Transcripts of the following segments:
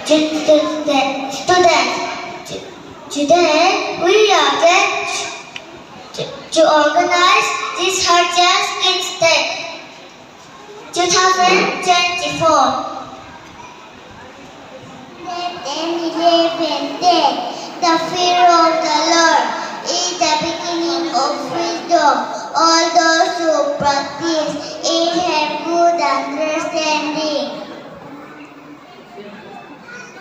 Today we are glad to organize this Heartians Kid Day 2024. Let them live in day. The fear of the Lord is the beginning of wisdom. All those who practice it have good understanding.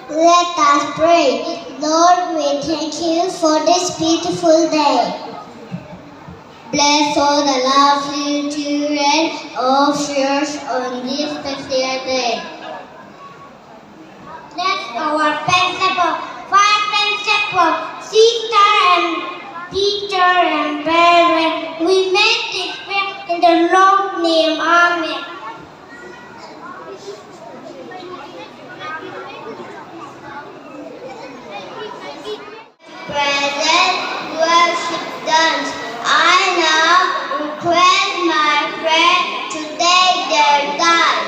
Let us pray. Lord, we thank you for this beautiful day. Bless all the lovely children of yours on this special day. Let our principal, sister and teacher and parents, we make this prayer in the Lord's name. Amen. Present worship dance. I now request my friend to take their time.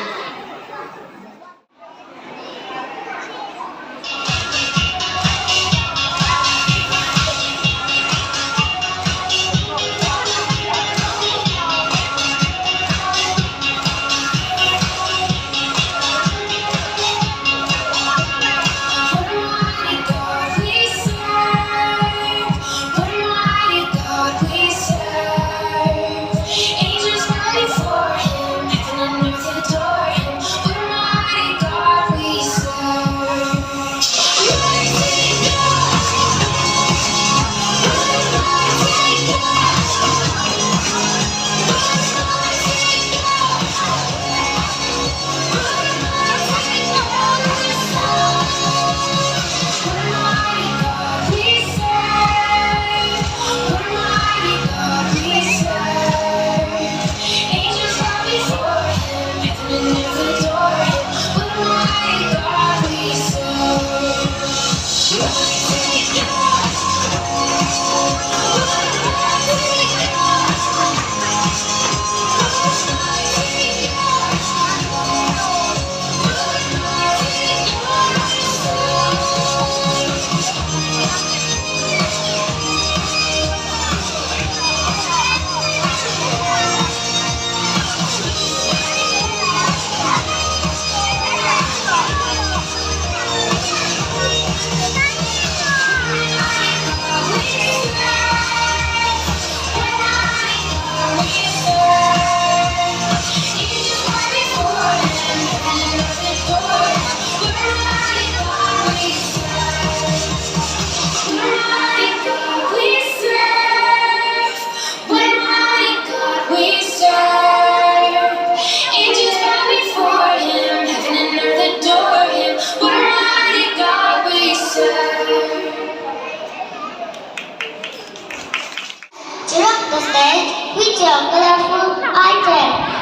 The stage with your colorful items.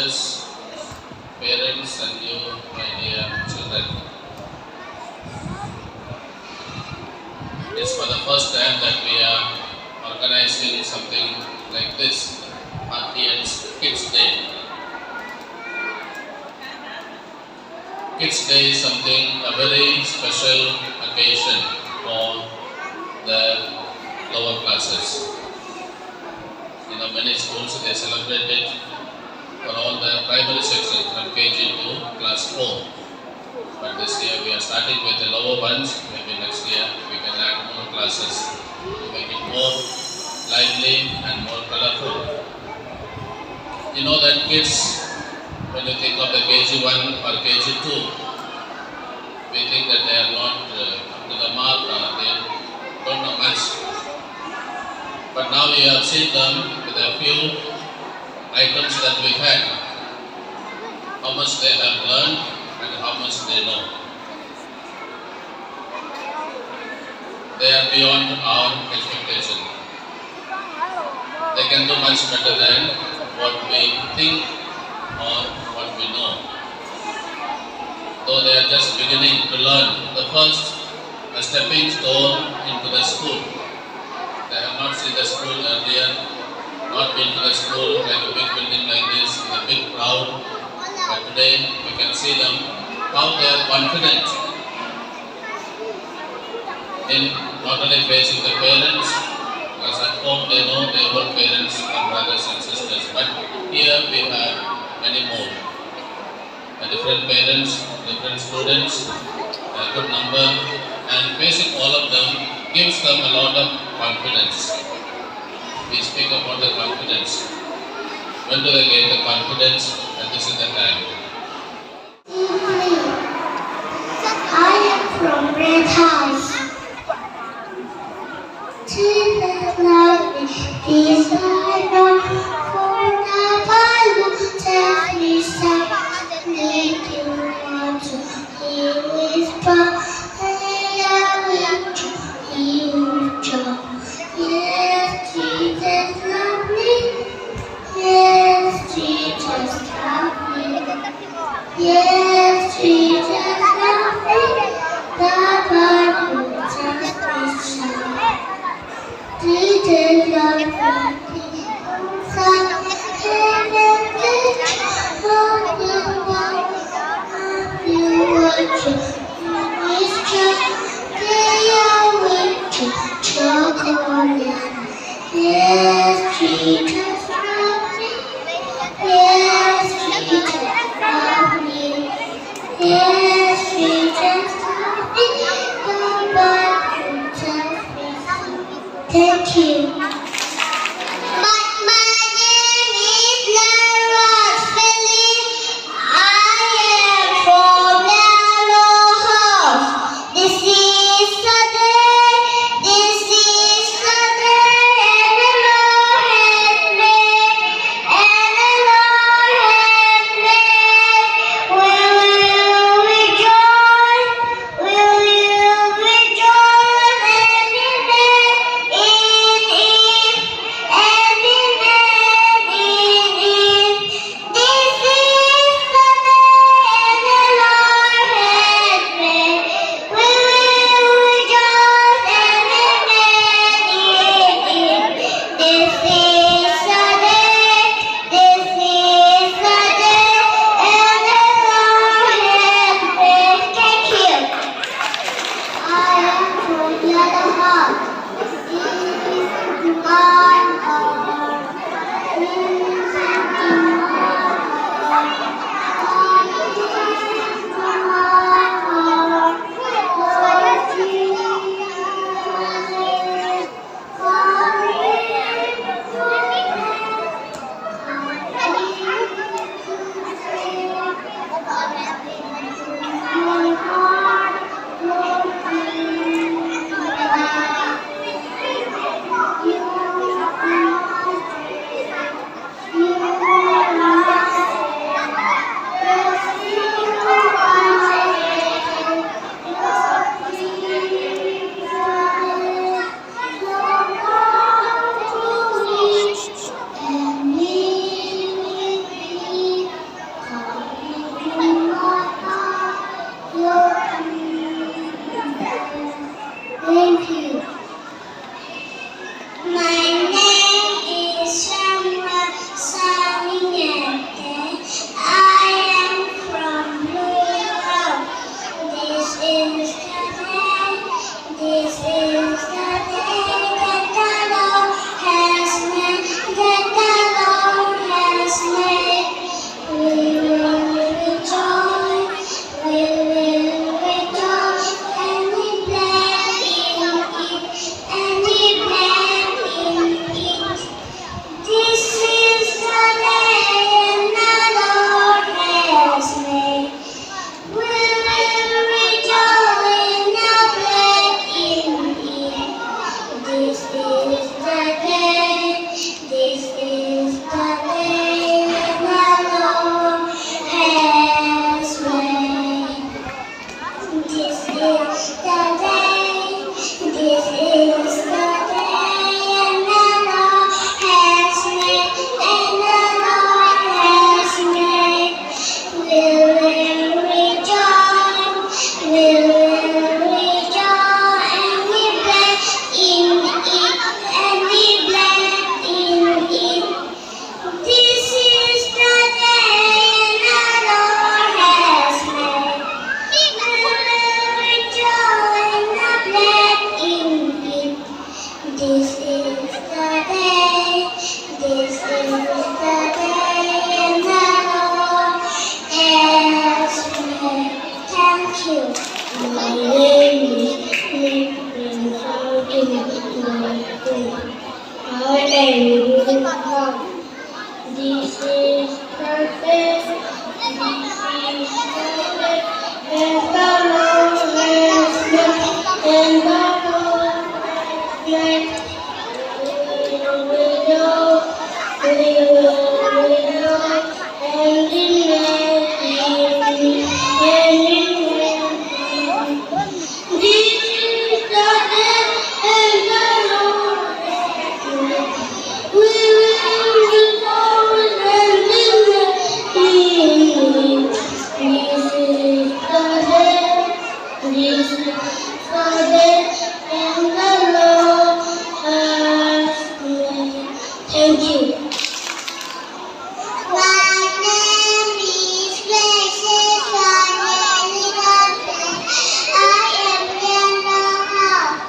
teachers, parents and you, my dear children. It's for the first time that we are organizing something like this, Heartians Kids Day. Kids Day is something, a very special occasion for the lower classes. Many schools they celebrate it for all the primary section from KG to class 4. But this year we are starting with the lower ones. Maybe next year we can add more classes to make it more lively and more colorful. You know that kids, when you think of the KG1 or KG2, we think that they are not up to the mark or they don't know much. But now we have seen them with a few items that we had, how much they have learned and how much they know. They are beyond our expectation. They can do much better than what we think or what we know. Though they are just beginning to learn, the first a stepping stone into the school. They have not seen the school earlier, not been to the school like a big building like this, in a big crowd. But today we can see them, how they are confident in not only facing the parents, because at home they know their own parents and brothers and sisters. But here we have many more. Different parents, different students, a good number, and facing all of them gives them a lot of confidence. We speak about the confidence. When do they gain the confidence? And this is the time. I am from Red House. Jesus love me, peace I know. For the Bible tells me something you want to hear whisper. Yes, Jesus love me. Yes, Jesus love me. Yes, Jesus love me. The Bible tells me so. Jesus love me. Son, heaven, love you want to. Yes, Jesus love me. Yes, Jesus love me. you. My name is Nick and I am doing well. This is perfect. This is perfect. And the Lord has made. And the Lord has made. We know. And in this is the day and the Lord has made. We will rejoice and be glad. This is the day. This is the day and the Lord has made. Thank you. My name is Gracious. I am in the house.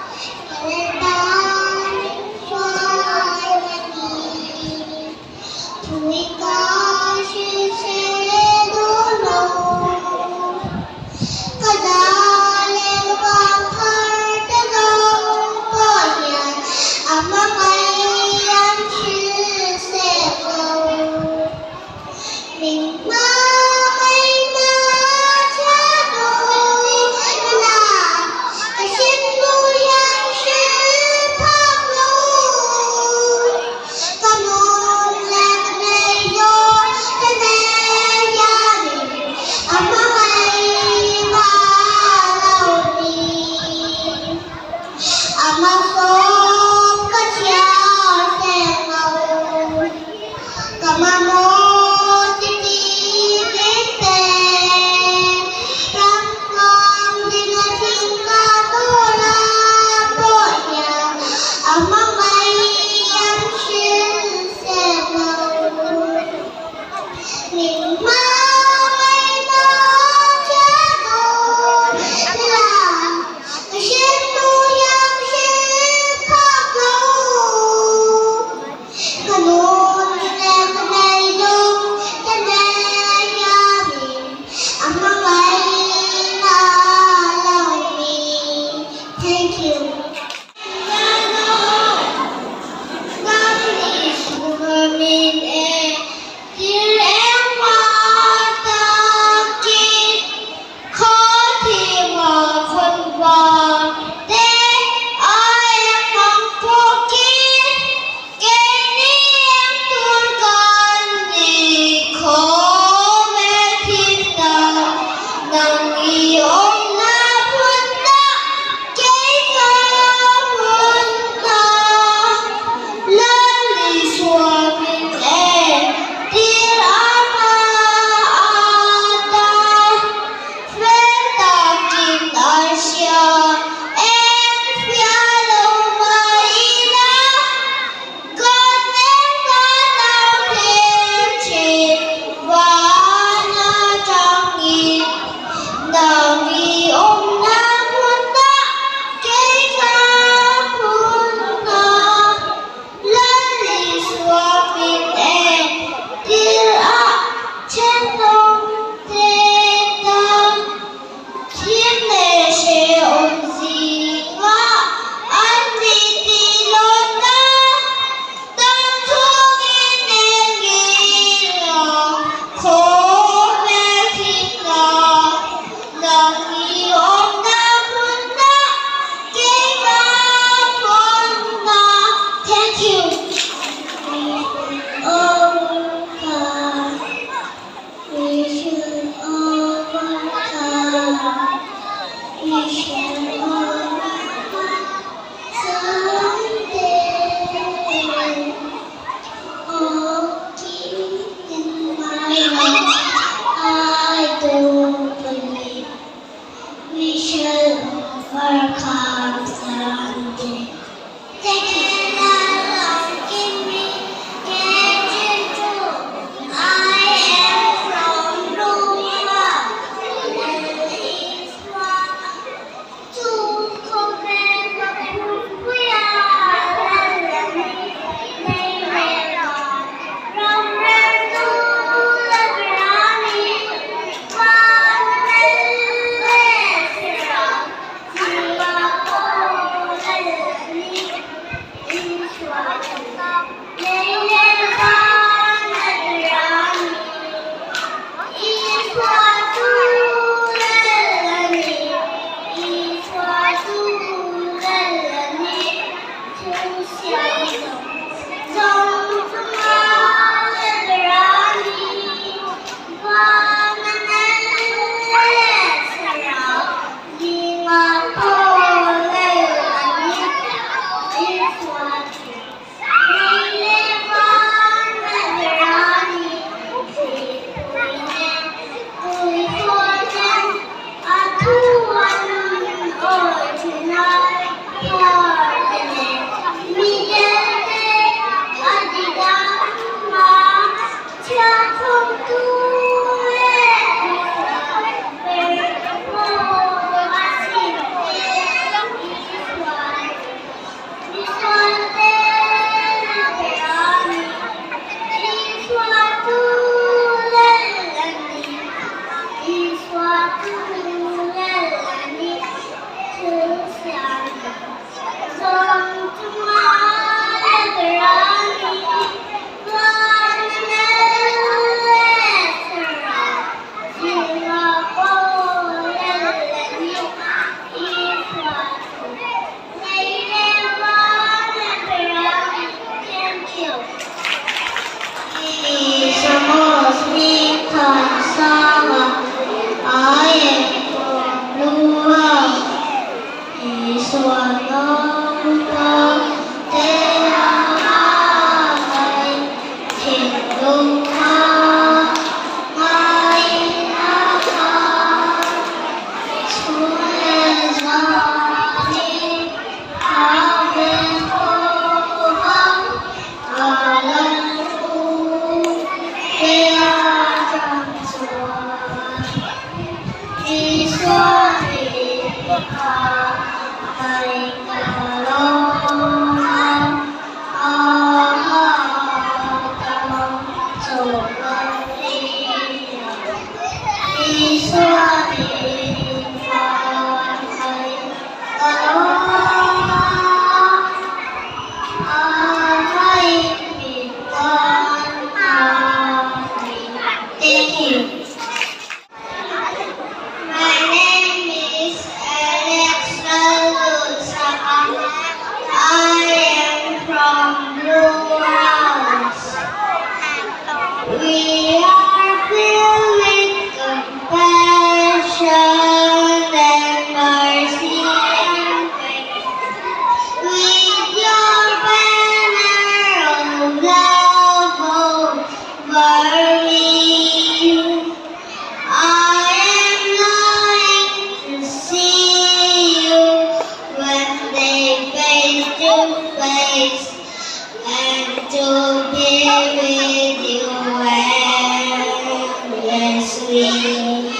sweet.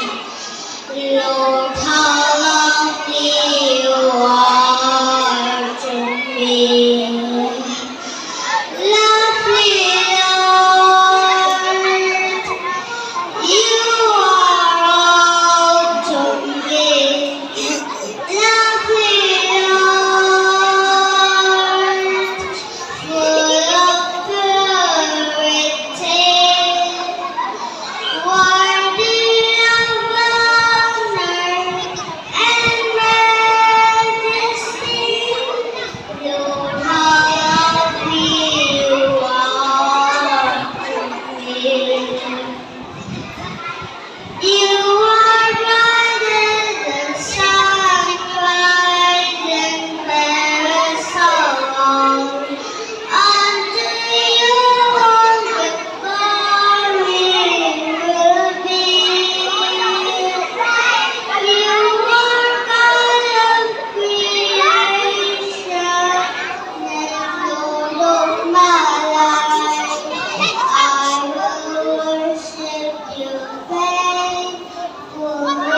Lord, how lovely you are to me. Lovely Lord, you are all to me. Lovely Lord, full of purity, worthy of honor and majesty. Lord, how lovely you are to me. You are brighter than sunrise and fairest of all. Unto you all the glory will be. You are God of creation and Lord of my life. I will worship you faithfully.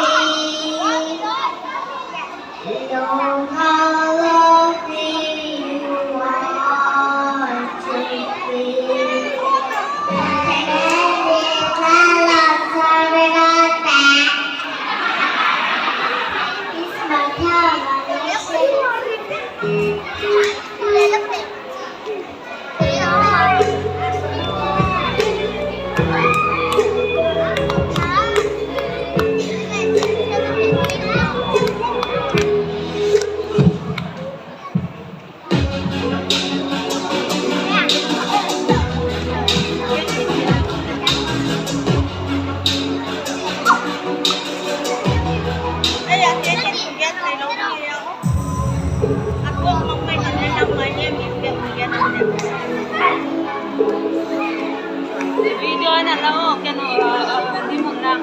Lord, how lovely you are to me. Video na lang oh, hindi mo lang.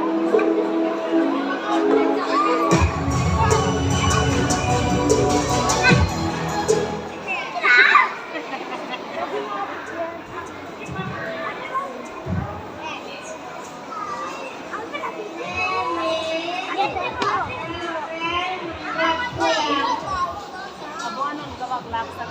Abo anong gawag-lag sa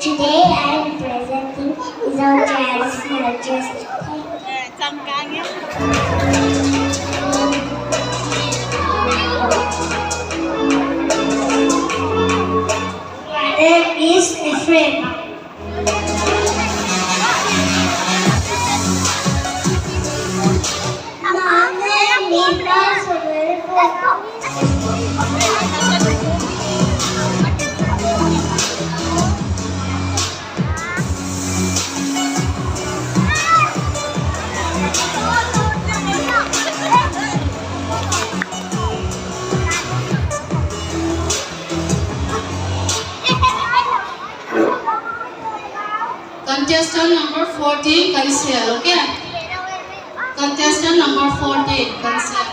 Today I am presenting is our traditional dress. My name is Ephraim. My name is Contestant number 14, Karisel, okay? Contestant number 14, Karisel.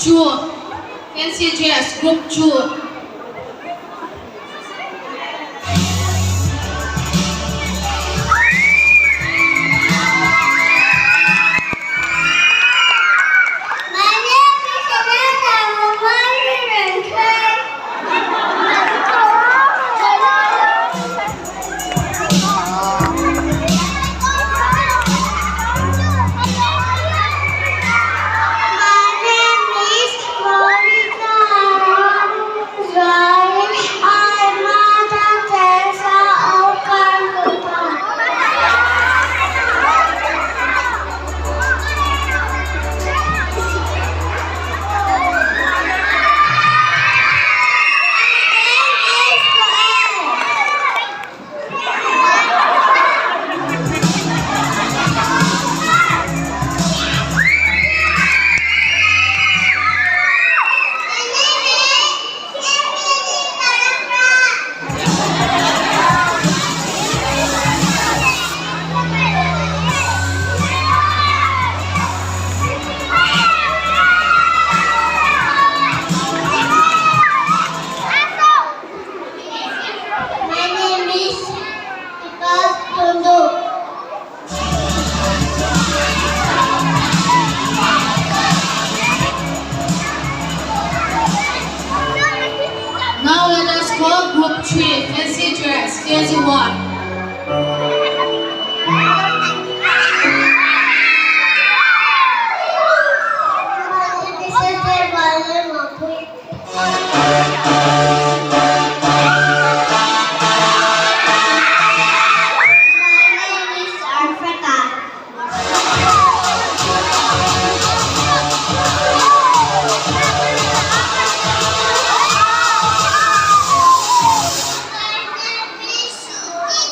2. Fancy dress, group 2. My name is Ananda. My name is Monica. I'm Mother Teresa of Calcutta. My name is Tikas Tundu. Now let us call group 3. Fancy dress, here's the one. This is the volume of My name is Arfata. My name is Suki.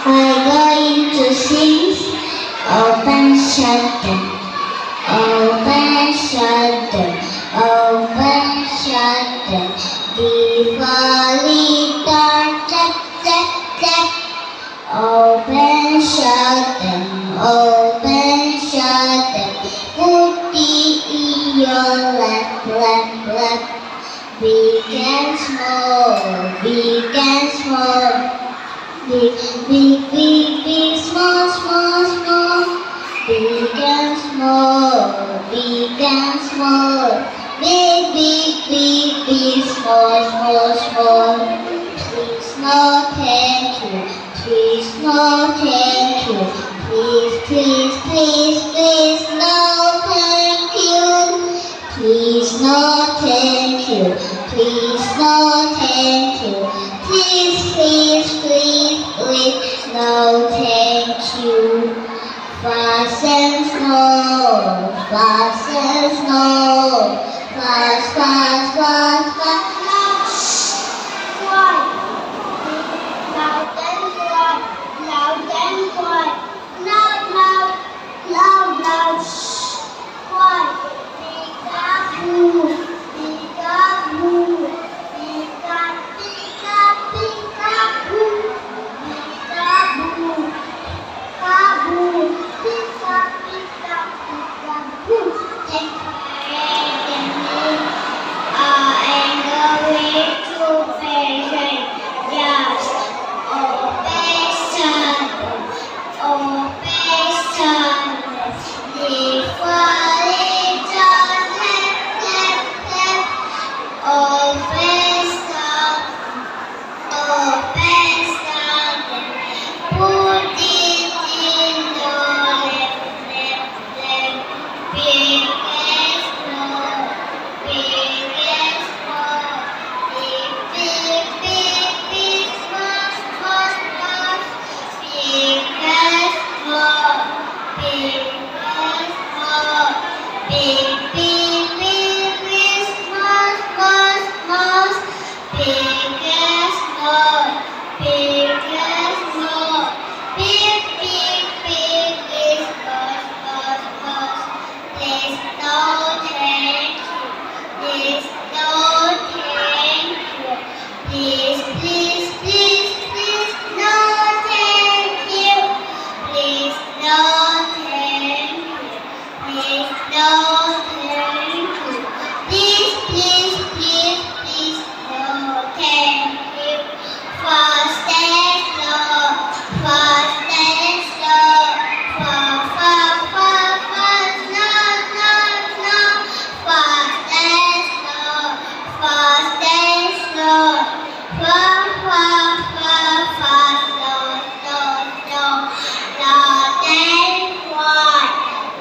I'm going to sing. Open, shut them. Open, shut them. Open, shut them. Diwali, clap, clap, clap. Open, shut them. Open, shut them. Put in your lap, lap, lap. Big and small, big and small. Big, big, big, big, small, small, small. Big and small, big and small. Big, big, big, big, small, small, small. Please, no, thank you. Please, no, thank you. Please, please, please, please, no, thank you. Please, no, thank you. Please, no, thank you. Please, please, please, please, no, thank you. Fast and slow, fast and slow, fast, fast, fast, fast, fast. Quiet. Loud and quiet, loud and quiet, loud, loud, loud, loud. Quiet. Peek-a-boo, peek-a-boo, peek-a-boo, peek-a-boo, peek-a-boo, peek-a-boo. And the way to fashion, yes, oh passion, the falling just left, oh passion, put it in the left, big as small, big as small, big, big, big, small, small, small, big as small, big as small, big, big, big, big, small, small, small, big as small, big as small, big, big, big, big, small, small, small. There's no thank you. There's no thank you. Please, please, please, please, no thank you. Please, no thank you. Please, no thank you. Please, please, please, please, no thank you. Fast and slow, fast and slow, fast, fast, fast, fast, slow, slow, slow, fast and slow, fast and slow, fast, fast, fast, fast, slow, slow, slow, loud and quiet,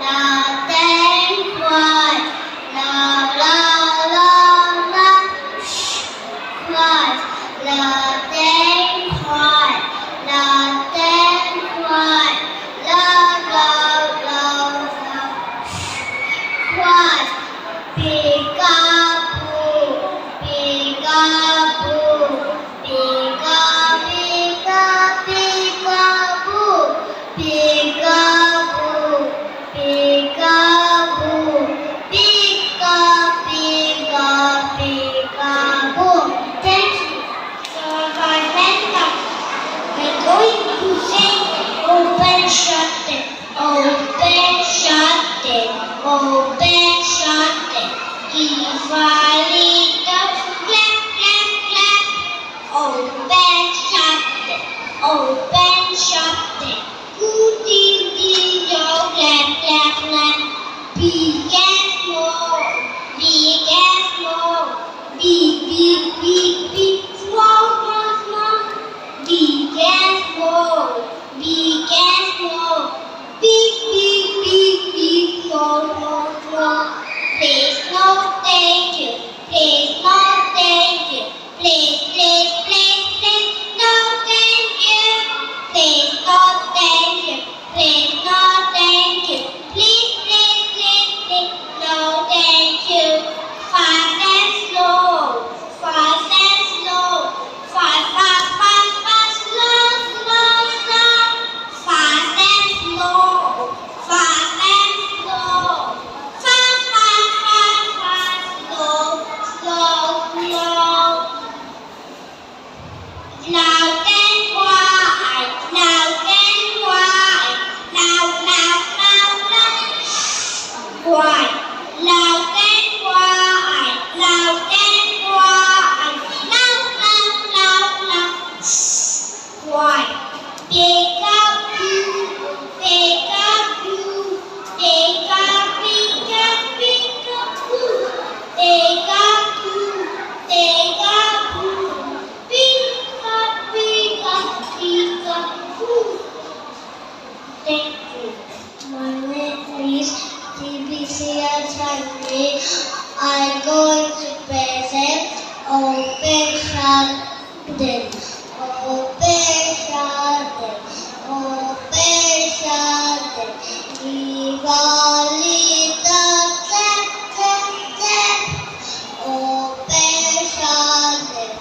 loud and quiet, loud, loud, loud, loud, shh, quiet, loud and quiet, loud and quiet, loud, loud, loud, loud, shh, quiet. Peek-a-boo, peek-a-boo, peek-a, peek-a, peek-a-boo, peek-a-boo, peek-a-boo, peek-a, peek-a, peek-a-boo. Thank you. So, welcome. We're going to sing open, shut it, open, shut it, open, shut it. Diwali, clap, clap, clap. Open, shut it, open, shut it. Good evening, your clap, clap, clap. Big and small, big and small, big, big, big, big, small, small, small, big and small, big and small, I'm going to present open garden. Open garden. Open garden. Diwali clap clap clap. Open garden.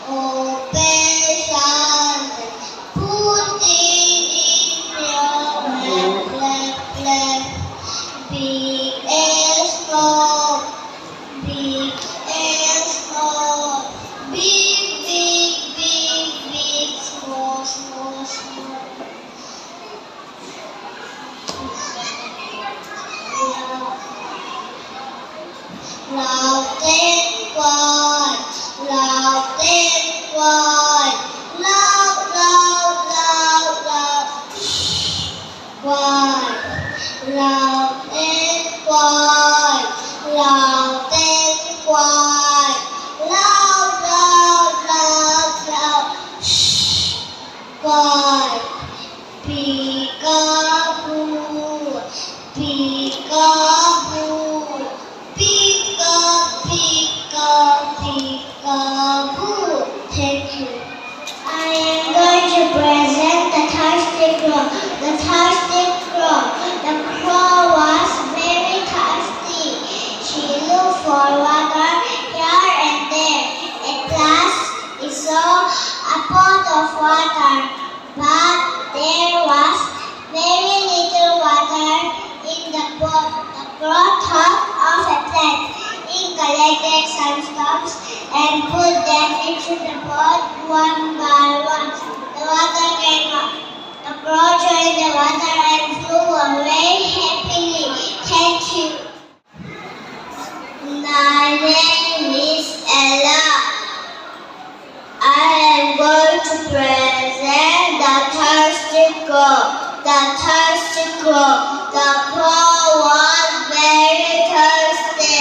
Open garden. Put it in your hand, clap clap. Big and small. Big and small. Big, big, big, big, small, small, small. Loud and quiet, loud and quiet, loud, loud, loud, loud, quiet, loud and quiet, loud and quiet, loud, loud, loud, loud, quiet. Peekaboo, peekaboo, peeka, peeka, peekaboo. Thank you. I am going to present the thirsty crow. The thirsty crow. The crow was very thirsty. She looked for water here and there. At last, he saw a pot of water, but there was very little water in the pot. The crow thought of a plan. He collected some stumps and put them into the pot one by one. The water came up. The crow joined the water and flew away happily. Thank you. My name is Ella. I am going to present the thirsty crow. The thirsty crow. The crow was very thirsty.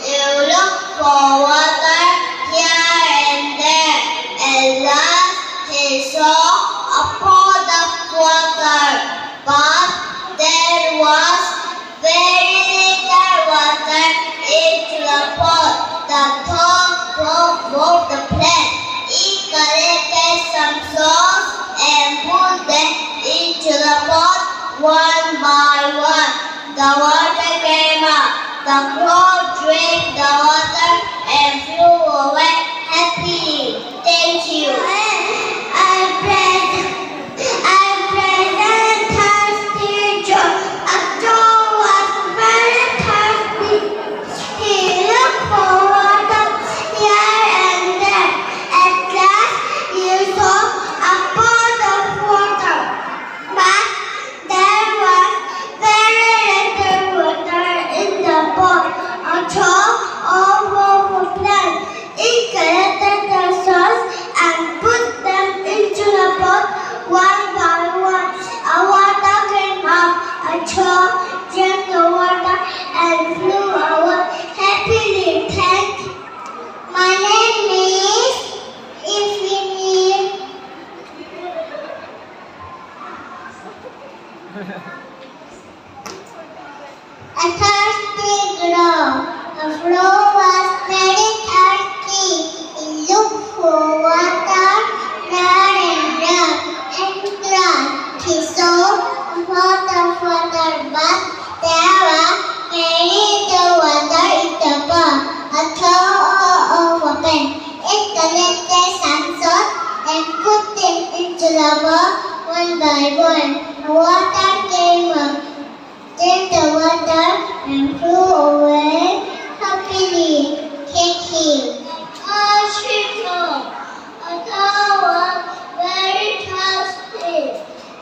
You look for water here and there. At last he saw a pot of water, but there was very little water into the pot. The crow broke the plan. He collected some sauce and put them into the pot one by one. The water came up. The crow drank the water and flew away happily. Thank you. I'm present thirsty Joe. A Joe was very thirsty. He looked for water here and there. At last, he saw a pot of water, but there was very little water in the pot. A Joe over plan. He collected the sauce and put them into the pot one by one. A water came up. A Joe drank the water and flew away happily. Thank you. My name is Infinite. A thirsty crow. The crow was very thirsty. He looked for water here and there. At last, he saw a pot of water, but there was very little water in the pot. A crow opened. It collected some salt and put them into the pot one by one. The water came up. Then the water and flew away happily. Thank you. A cow was very thirsty.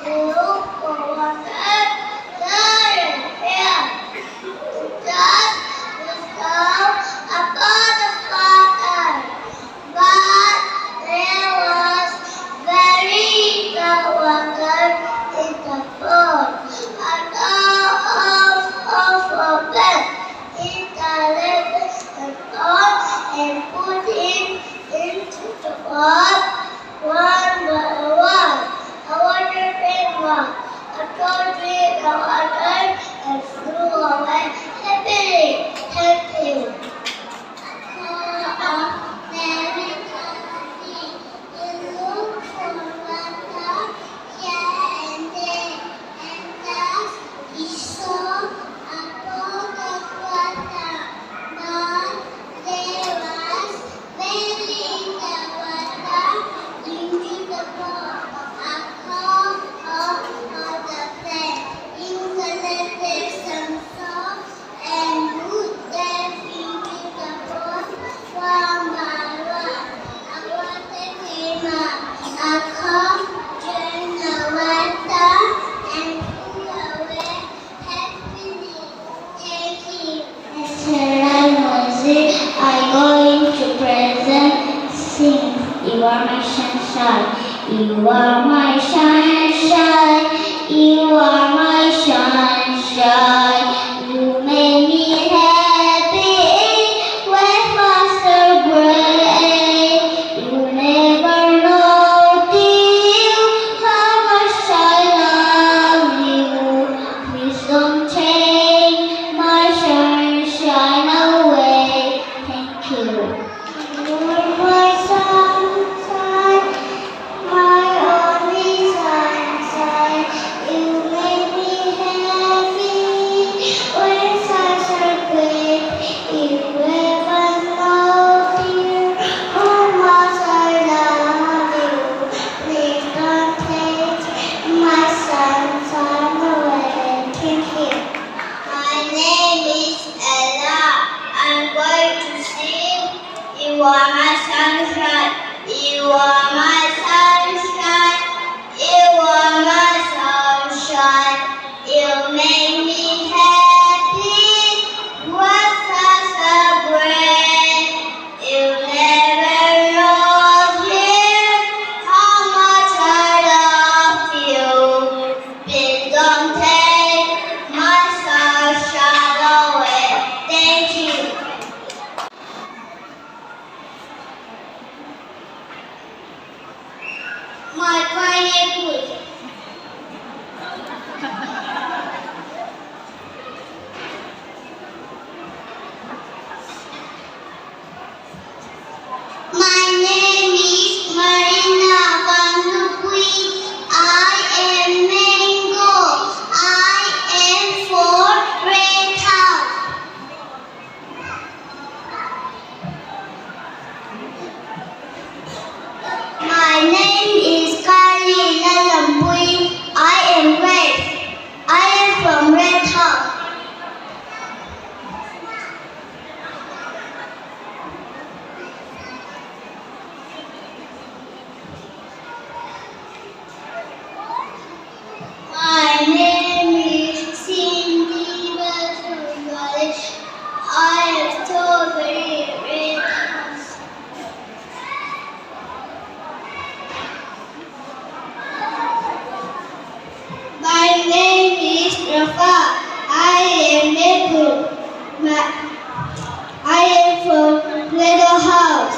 He looked for water there and here. Just he saw a pot of water, but there was very little water in the pot. A cow opened. He collected the pot and put it into the pot one by one. The water came up. A cow drank the water and flew away happily. Thank you. music, I'm going to present, sing. You are my sunshine, you are my sunshine, you are my sunshine. You make me happy when clouds are gray. You never know, dear, how much I love you. Please don't take my sunshine away. Thank you. You're my sunshine, my only sunshine. You make me happy when skies are gray. You never know, dear, how much I love you. Please don't take my sunshine away. Thank you. My name is Ella. I'm going to sing. You are my sunshine. You are my sunshine. You are my sunshine. You make me happy when skies are gray. You never know, dear, how much I love you. Please don't take my sunshine away. Thank you. My pineapple. My name is Marina from Ropui. I am mango. I am for red house. My name is Kali Lalampui. I am red. I am from red house. My name is Cindy Basundari. I am strawberry red house. My name is Rafa. I am maple. I am from Lego house.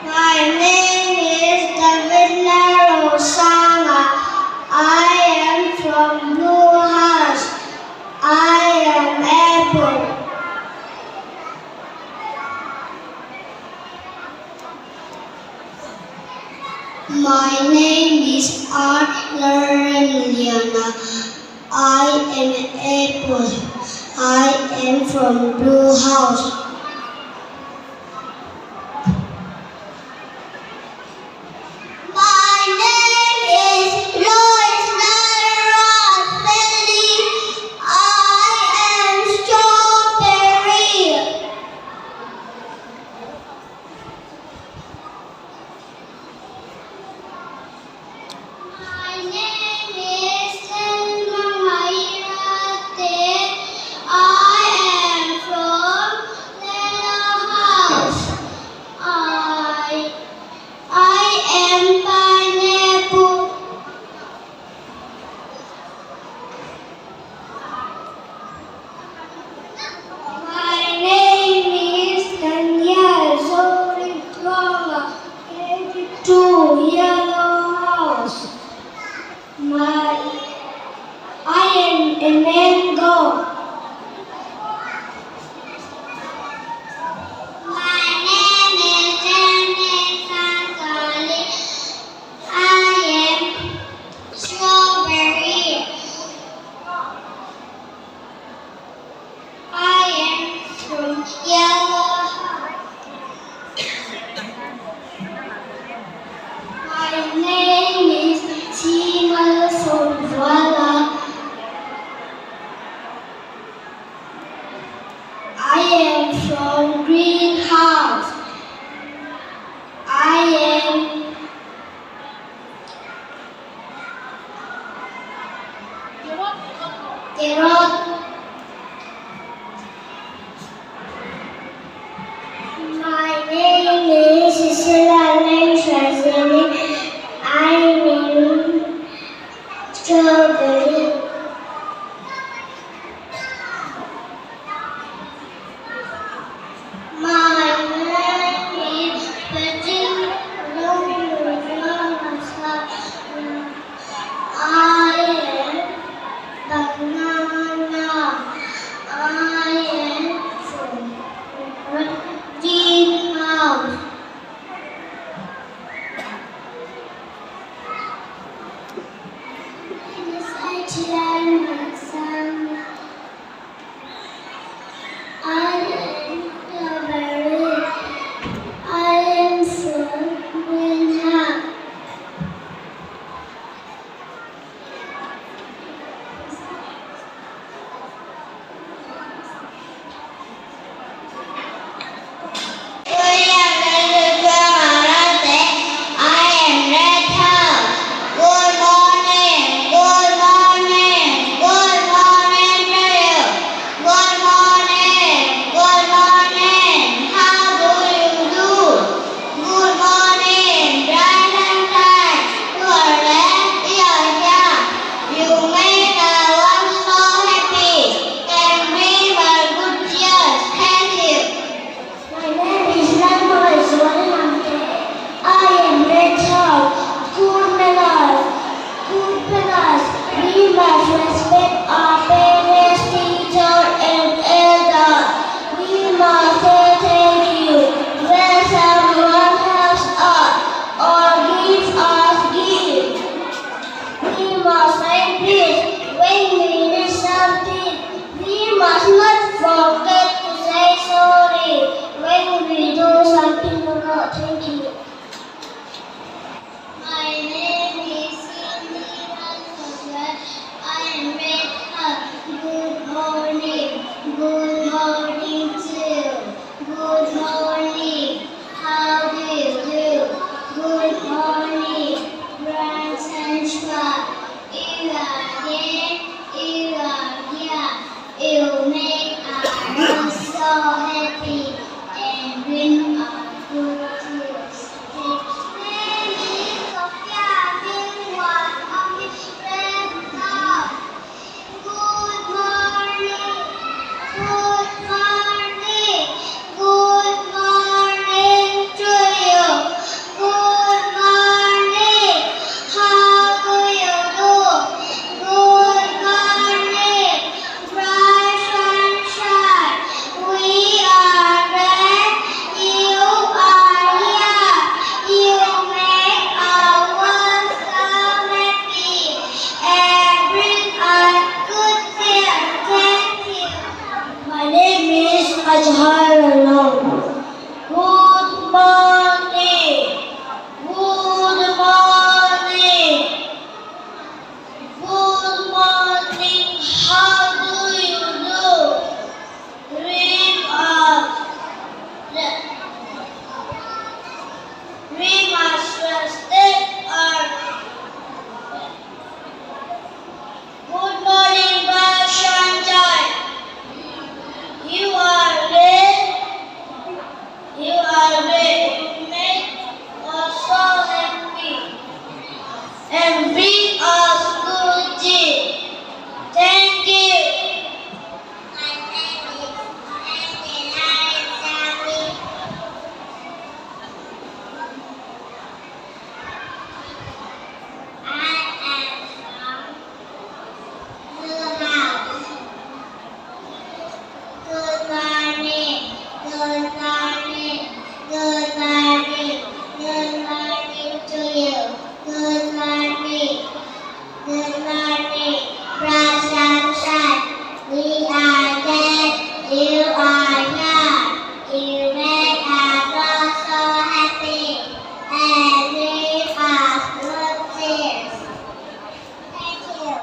My name is Davina Rosana. I am from Blue House. I am apple. My name is Arlariana. I am apple. I am from Blue House. My name is Lois Naras Belly. I am strawberry. My name is Selma Mairate. I am from Thank you. My name is Cindy Alfred. I am with her. Good morning. Good morning to you. Good morning. How do you do? Good morning, bright sunshine. You are there. You are here. You make us so happy and bring us good news. Good morning, good morning, good morning to you. Good morning, how do you do? Good morning, bright sunshine. We are there, you are here. You make our world so happy and bring us good cheer. Thank you. My name is Azhar Alam. Good morning. Good morning. Good morning. How do you do? Dream of we must respect our good morning, Sunshine. You are red. You are red. You make us so happy and bring us good cheer. Thank you. My name is Angela Sami. I am from the house. Good morning. Good morning. Good morning. Good morning to you. Good morning. Good morning. Bright sunshine. We are there. You are here. You make us all so happy and give us good cheers. Thank you.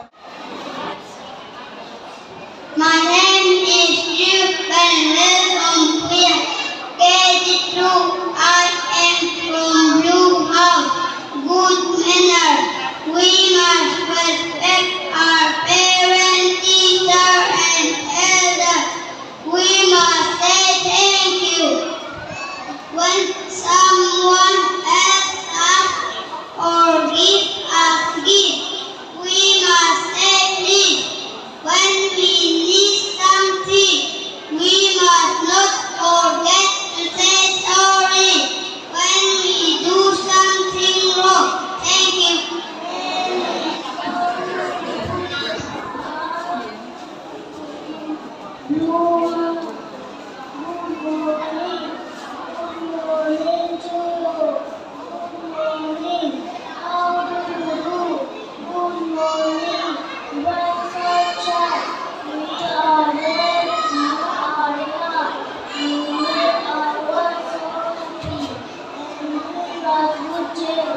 My name is Yu and live from Korea. KG2. I am from Blue House. Good manner. We must respect our parents, teacher, and elder. We must say thank you. When someone asks us or gives us gift, we must say please. When we need something, we must not forget to say sorry. When we do something wrong, thank you. Good morning. Good morning. Good morning to you. Good morning. How do you do? Good morning. Bright sunshine. We are there. You are here. You make our world so happy and bring us good cheer.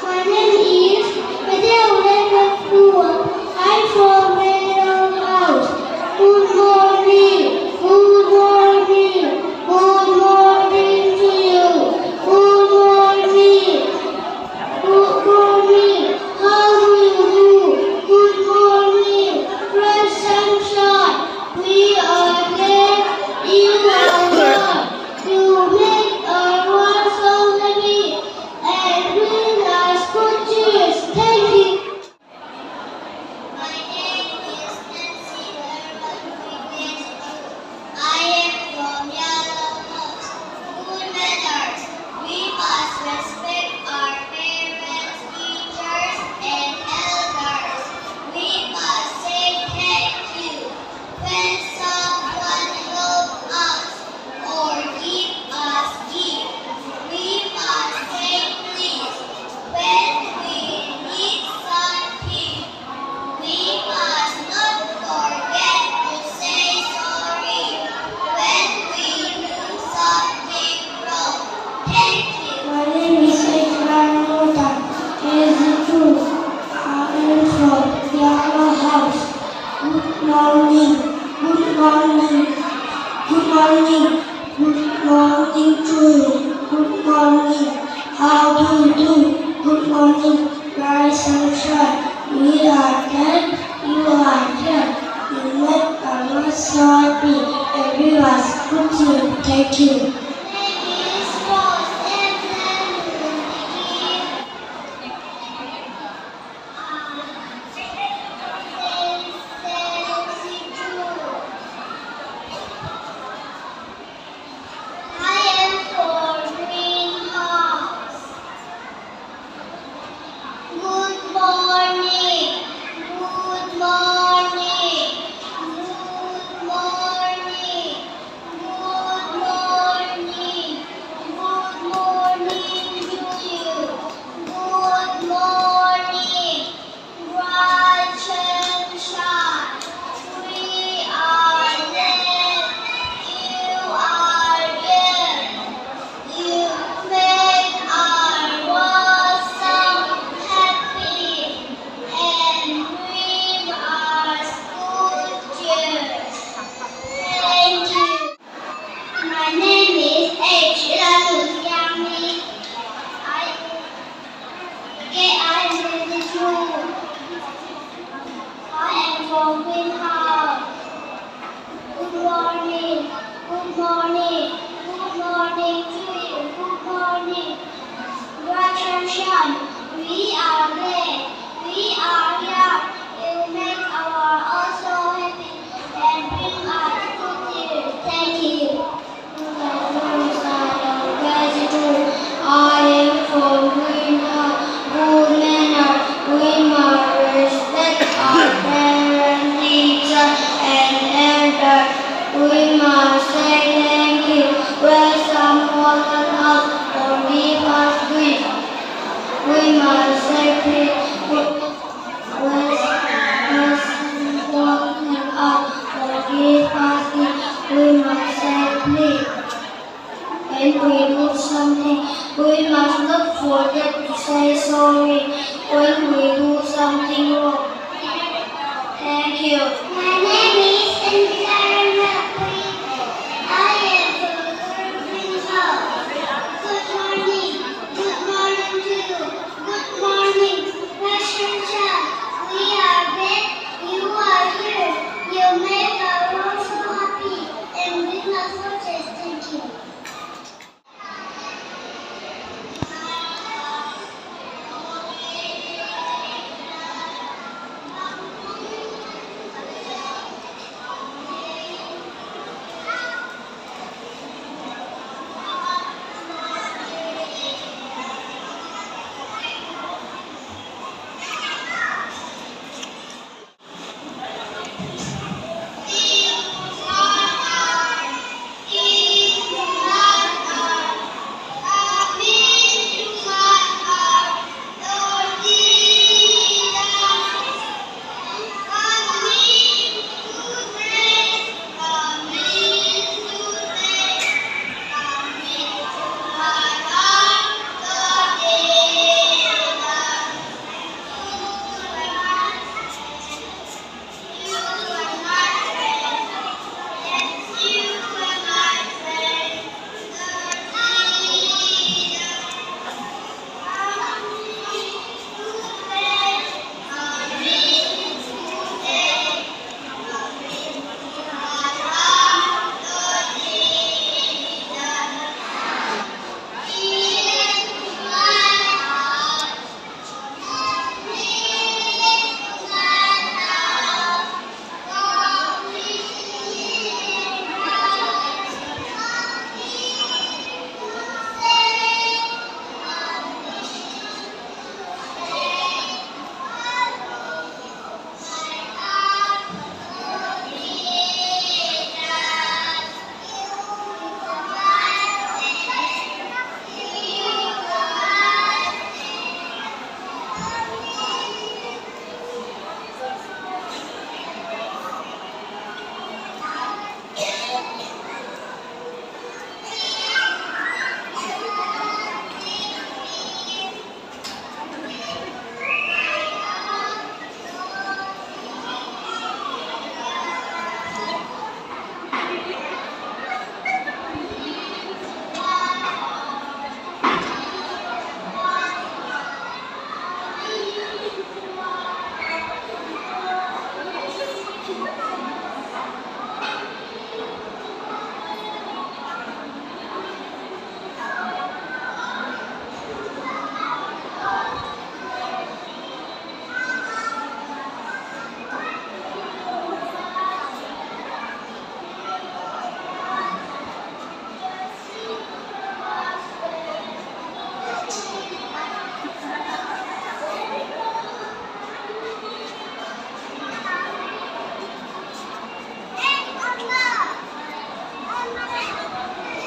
My name is I'm from Heartians Kid. Good morning. Good morning. Good morning to you. Good morning. How do you do? Good morning. Rise sunshine. We are glad you are here. You make us so happy. Everyone's good to you. Thank you.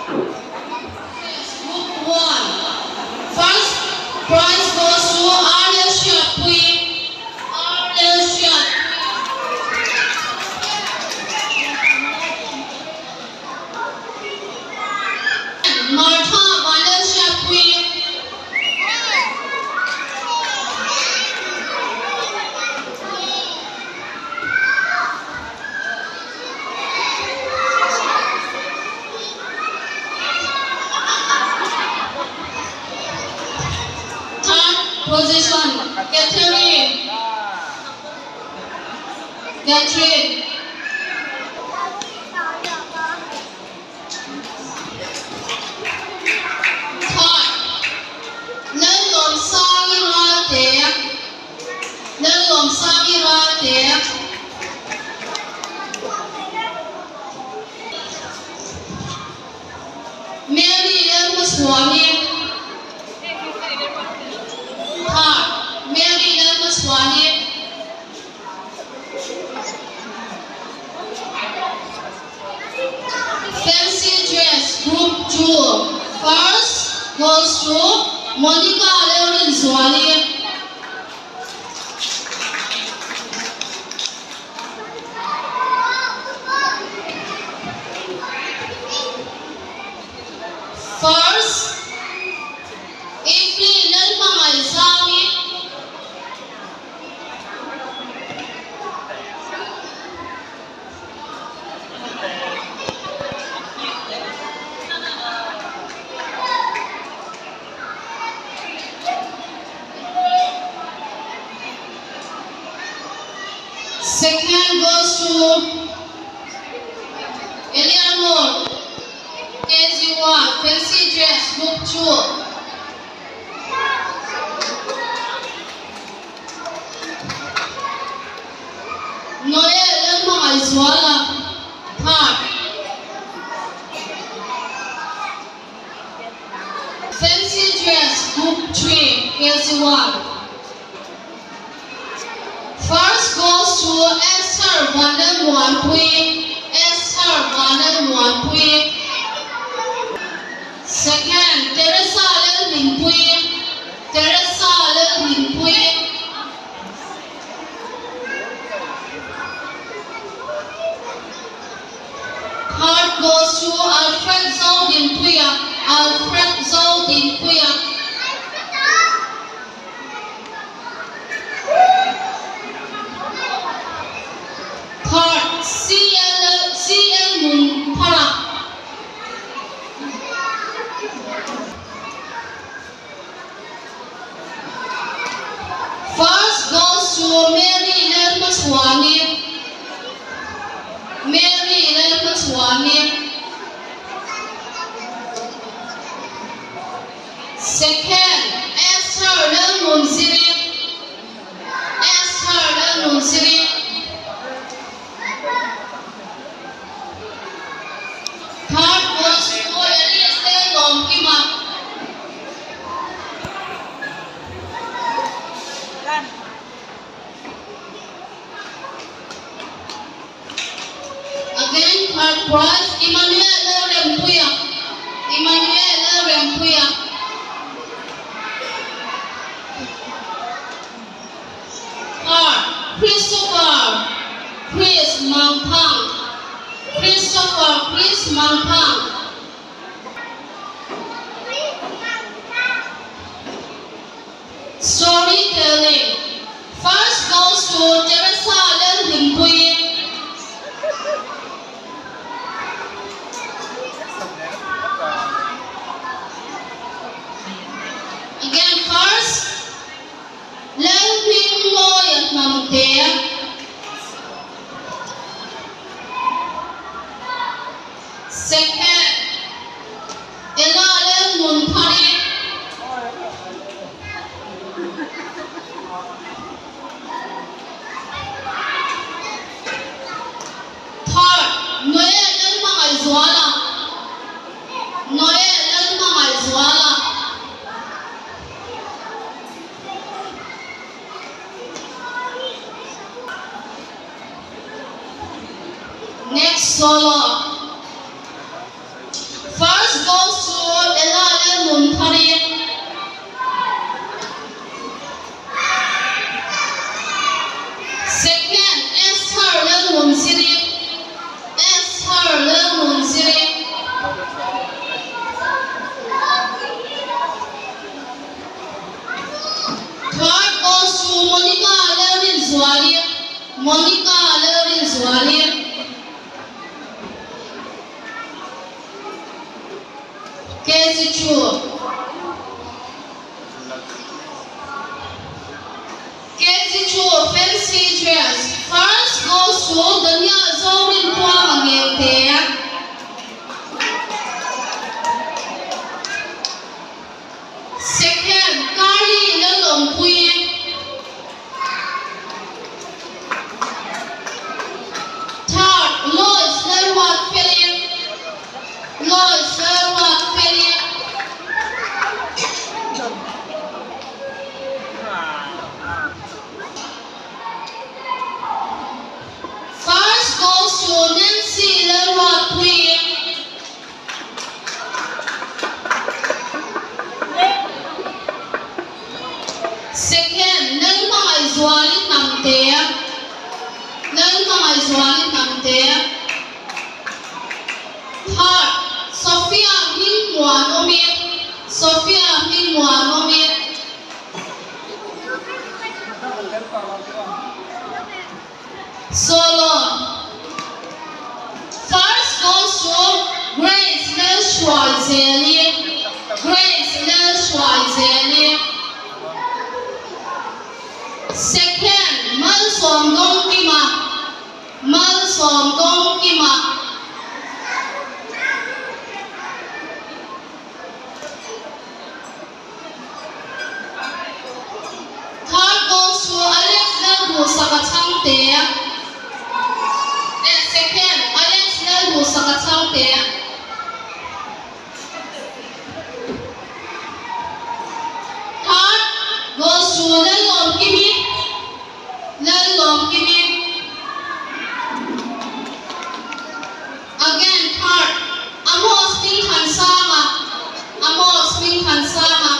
Group 1. First prize goes to ropui. Martha ropui. Position, Catherine. Third, lên lồng sang ra đẹp. Lên lồng sang ra đẹp. Mary lên một swami. Mary lên một swami. Fancy dress, group 2. First goes to Monica Lorenzwani. First, Ifli lên mga isami. Second goes to Eleanor, KG1, fancy dress, group 2. Noel lên mga iswala. Third, fancy dress, group 3, KG1. First goes to Esther Vandenwanpui. Second, Teresa Lelwinpui. Third goes to Alfred Zodinpuya. Third, CL Munpara. First goes to Mary Lelmaswami. Second, Esther Lelmunziri. Third goes to Elise Lomkima. Again, third prize, Emmanuel Rempuya. Third, Christopher Chris Mangpang. Storytelling. First goes to Teresa Lelwinpui. Again, first, Lelwin Moyat Mamtea. Second, Ella Lelmunpari. Third, Noel Lelmangaizwala. Next solo. KG2. KG2 fancy dress. First goes to Danya Zorin Tuang Angete. Second, Kari Lalongpui. Third, Lloyd Lalwat Philip. Lloyd Lalwat Philip. First goes to Nancy Lalwat Pui. Second, Nalmai Zwali Namte. Nalmai Zwali Namte. Third, Sophia Minmuan Omid. Sophia Minmuan Omid. Solo. First goes to Grace Nelschwarzeli. Grace Nelschwarzeli. Second, Malsom Dongkima. Malsom Dongkima. Third goes to Alex Nelbu Sakachangte. Second, Alex Nelbu Sakachangte. Third goes to Lalom Kimi. Lalom Kimi. Again, third, Amos Minkan Sama. Amos Minkan Sama.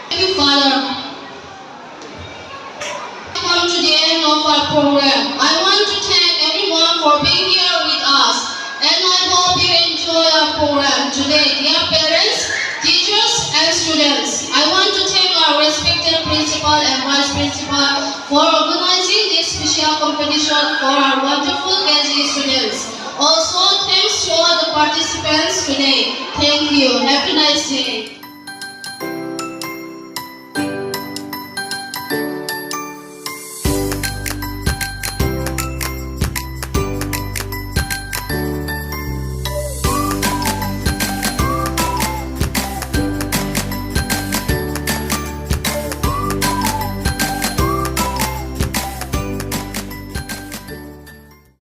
Thank you, Father. Come to the end of our program. I want to thank everyone for being here with us, and I hope you enjoy our program today. Dear parents, teachers, and students, I want to thank our respected principal and vice principal for organizing this special competition for our wonderful KG students. Also, thanks to all the participants today. Thank you. Have a nice day.